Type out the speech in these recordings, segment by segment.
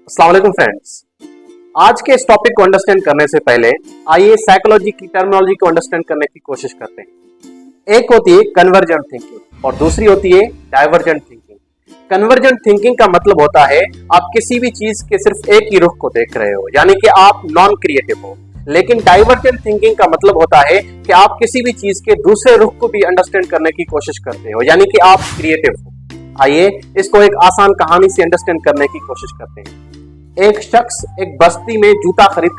अस्सलाम वालेकुम फ्रेंड्स। आज के इस टॉपिक को अंडरस्टैंड करने से पहले आइए साइकोलॉजी की टर्मिनोलॉजी को अंडरस्टैंड करने की कोशिश करते हैं। एक होती है कन्वर्जेंट थिंकिंग और दूसरी होती है डाइवर्जेंट थिंकिंग। कन्वर्जेंट थिंकिंग का मतलब होता है आप किसी भी चीज के सिर्फ एक ही रुख को देख रहे हो, यानी कि आप नॉन क्रिएटिव हो। लेकिन डाइवर्जेंट थिंकिंग का मतलब होता है कि आप किसी भी चीज के दूसरे रुख को भी अंडरस्टैंड करने की कोशिश करते हो, यानी कि आप क्रिएटिव हो। आइए इसको एक आसान कहानी से अंडरस्टैंड करने की कोशिश करते हैं। एक शख्स एक बस्ती में जूता खरीद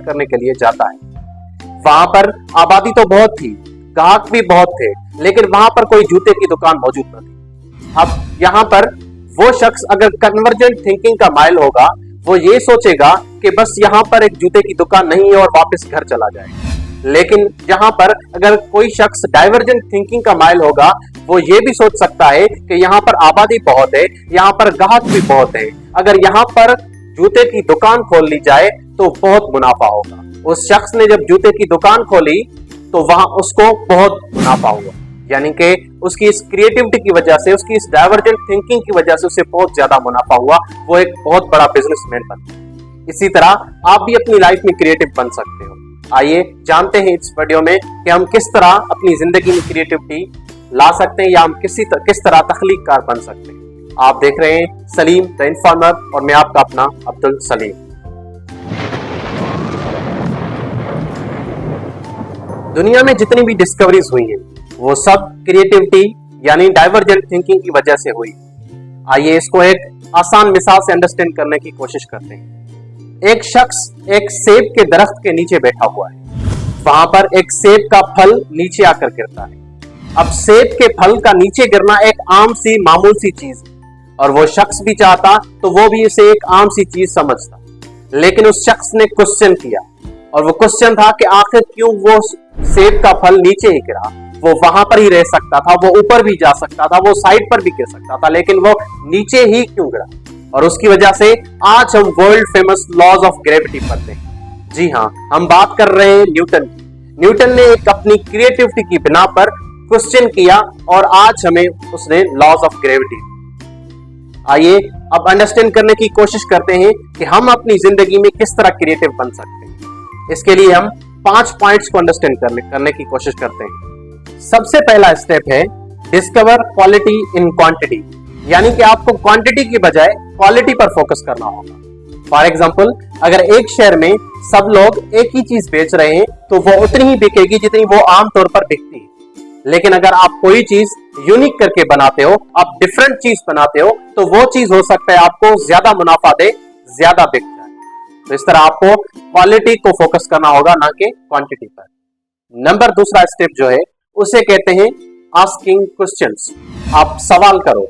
करने के लिए जाता है। वहां पर आबादी तो बहुत थी, ग्राहक भी बहुत थे, लेकिन वहां पर कोई जूते की दुकान मौजूद न थी। अब यहाँ पर वो शख्स अगर कन्वर्जेंट थिंकिंग का माइल होगा, वो ये सोचेगा कि बस यहाँ पर एक जूते की दुकान नहीं है और वापस घर चला जाए। लेकिन यहाँ पर अगर कोई शख्स डाइवर्जेंट थिंकिंग का माइल होगा, वो ये भी सोच सकता है कि यहाँ पर आबादी बहुत है, यहाँ पर ग्राहक भी बहुत है, अगर यहाँ पर जूते की दुकान खोल ली जाए तो बहुत मुनाफा होगा। उस शख्स ने जब जूते की दुकान खोली तो वहां उसको बहुत मुनाफा हुआ, यानी कि उसकी इस क्रिएटिविटी की वजह से, उसकी इस डाइवर्जेंट थिंकिंग की वजह से उसे बहुत ज्यादा मुनाफा हुआ। वो एक बहुत बड़ा बिजनेसमैन बन गया। इसी तरह आप भी अपनी लाइफ में क्रिएटिव बन सकते हो। आइए जानते हैं इस वीडियो में कि हम किस तरह अपनी जिंदगी में क्रिएटिविटी ला सकते हैं या हम किस तरह तख्लीककार बन सकते हैं। आप देख रहे हैं सलीम द इन्फॉर्मर और मैं आपका अपना अब्दुल सलीम। दुनिया में जितनी भी डिस्कवरीज हुई हैं वो सब क्रिएटिविटी यानी डाइवर्जेंट थिंकिंग की वजह से हुई। आइए इसको एक आसान मिसाल से अंडरस्टैंड करने की कोशिश करते हैं। एक शख्स एक सेब के दरख्त के नीचे बैठा हुआ है। वहां पर एक सेब का फल नीचे आकर गिरता है। अब सेब के फल का नीचे गिरना एक आम सी मामूल सी चीज है और वो शख्स भी चाहता तो वो भी इसे एक आम सी चीज समझता। लेकिन उस शख्स ने क्वेश्चन किया और वो क्वेश्चन था कि आखिर क्यों वो सेब का फल नीचे ही गिरा। वो वहां पर ही रह सकता था, वो ऊपर भी जा सकता था, वो साइड पर भी गिर सकता था, लेकिन वो नीचे ही क्यों गिरा। और उसकी वजह से आज हम world famous laws of gravity पढ़ते हैं। जी हाँ, हम बात कर रहे हैं न्यूटन की। न्यूटन ने एक अपनी क्रिएटिविटी की बिना पर क्वेश्चन किया और आज हमें उसने लॉज ऑफ ग्रेविटी। आइए अब अंडरस्टैंड करने की कोशिश करते हैं कि हम अपनी जिंदगी में किस तरह क्रिएटिव बन सकते हैं। इसके लिए हम 5 पॉइंट्स को अंडरस्टैंड करने की कोशिश करते हैं। सबसे पहला स्टेप है डिस्कवर क्वालिटी इन क्वांटिटी, यानी कि आपको क्वांटिटी की बजाय क्वालिटी पर फोकस करना होगा। फॉर एग्जाम्पल, अगर एक शहर में सब लोग एक ही चीज बेच रहे हैं तो वो उतनी ही बिकेगी जितनी वो आमतौर पर बिकती है। लेकिन अगर आप कोई चीज यूनिक करके बनाते हो, आप डिफरेंट चीज बनाते हो, तो वो चीज हो सकता है आपको ज्यादा मुनाफा दे, ज्यादा बिक जाए। तो इस तरह आपको क्वालिटी को फोकस करना होगा, ना कि क्वांटिटी पर। दूसरा स्टेप जो है उसे कहते हैं आस्किंग क्वेश्चंस। आप सवाल करो,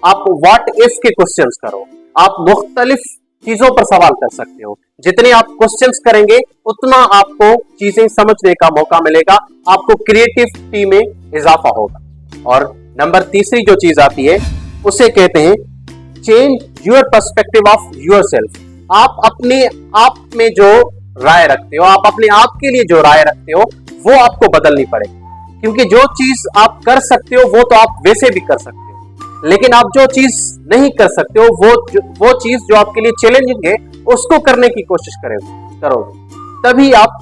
आप व्हाट इफ के क्वेश्चंस करो, आप मुख्तलिफ चीजों पर सवाल कर सकते हो। जितने आप क्वेश्चंस करेंगे उतना आपको चीजें समझने का मौका मिलेगा, आपको क्रिएटिविटी में इजाफा होगा। और तीसरी जो चीज आती है उसे कहते हैं change your perspective of yourself. आप अपने आप में जो राय रखते हो, आप अपने आप के लिए जो राय रखते हो, वो आपको बदलनी पड़ेगी। क्योंकि जो चीज आप कर सकते हो वो तो आप वैसे भी कर सकते हो, लेकिन आप जो चीज नहीं कर सकते हो, वो चीज जो आपके लिए चैलेंजिंग है, उसको करने की कोशिश करोगे, तभी आप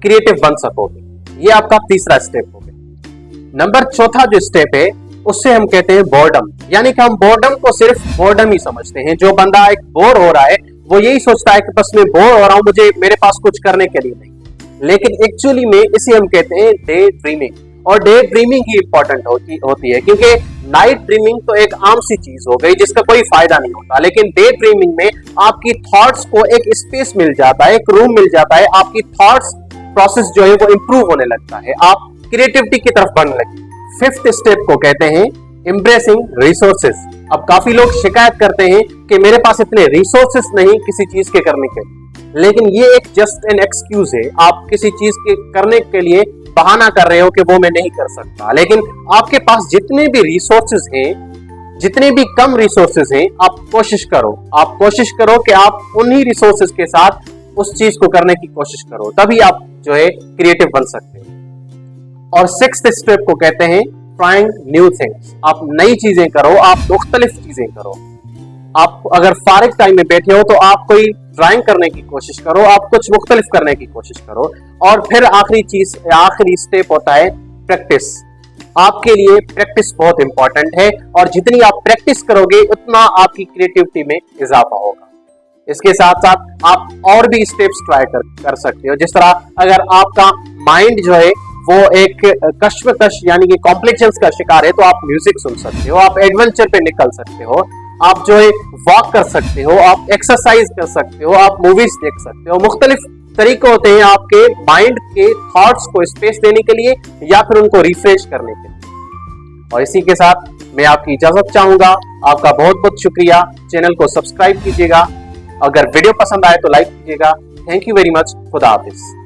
क्रिएटिव बन सकोगे। ये आपका तीसरा स्टेप हो गया। चौथा जो स्टेप है उससे हम कहते हैं बोर्डम, यानी कि हम बोर्डम को सिर्फ बोर्डम ही समझते हैं। जो बंदा एक बोर हो रहा है वो यही सोचता है कि बस मैं बोर हो रहा हूं, मेरे पास कुछ करने के लिए नहीं। लेकिन एक्चुअली में इसे हम कहते हैं डे ड्रीमिंग। और डे ड्रीमिंग ही इंपॉर्टेंट होती है, क्योंकि नाइट ड्रीमिंग तो एक आम सी चीज हो गई जिसका कोई फायदा नहीं होता। लेकिन डे ड्रीमिंग में आपकी थॉट्स को एक स्पेस मिल जाता है, एक रूम मिल जाता है, आपकी थॉट्स प्रोसेस जो है वो इंप्रूव होने लगता है, आप क्रिएटिविटी की तरफ बढ़ने लगते हैं। फिफ्थ स्टेप को कहते हैं एम्ब्रेसिंग रिसोर्सेज। अब काफी लोग शिकायत करते हैं कि मेरे पास इतने रिसोर्सेज नहीं किसी चीज के करने के लिए, लेकिन ये एक जस्ट एन एक्सक्यूज है। आप किसी चीज के करने के लिए बहाना कर रहे हो कि वो मैं नहीं कर सकता। लेकिन आपके पास जितने भी रिसोर्सेज हैं, जितने भी कम रिसोर्सेज हैं, आप कोशिश करो कि आप उन्हीं रिसोर्सेज के साथ उस चीज को करने की कोशिश करो, तभी आप जो है क्रिएटिव बन सकते हो। और सिक्स्थ स्टेप को कहते हैं ट्राइंग न्यू थिंग्स। आप नई चीजें करो, आप मुख्तलिफ चीजें करो। आप अगर फारिग टाइम में बैठे हो तो आप कोई ड्राइंग करने की कोशिश करो, आप कुछ मुख्तलिफ करने की कोशिश करो। और फिर आखिरी स्टेप होता है प्रैक्टिस। आपके लिए प्रैक्टिस बहुत इंपॉर्टेंट है और जितनी आप प्रैक्टिस करोगे उतना आपकी क्रिएटिविटी में इजाफा होगा। इसके साथ साथ आप और भी स्टेप्स ट्राई कर सकते हो। जिस तरह अगर आपका माइंड जो है वो एक कश्मकश यानी कि कॉम्प्लेक्शंस का शिकार है तो आप म्यूजिक सुन सकते हो, आप एडवेंचर पे निकल सकते हो, आप जो है वॉक कर सकते हो, आप एक्सरसाइज कर सकते हो, आप मूवीज देख सकते हो। मुख्तलिफ तरीके होते हैं आपके माइंड के थॉट्स को स्पेस देने के लिए या फिर उनको रिफ्रेश करने के लिए। और इसी के साथ मैं आपकी इजाजत चाहूंगा। आपका बहुत बहुत शुक्रिया। चैनल को सब्सक्राइब कीजिएगा, अगर वीडियो पसंद आए तो लाइक कीजिएगा। Thank you very much. खुदा हाफिज।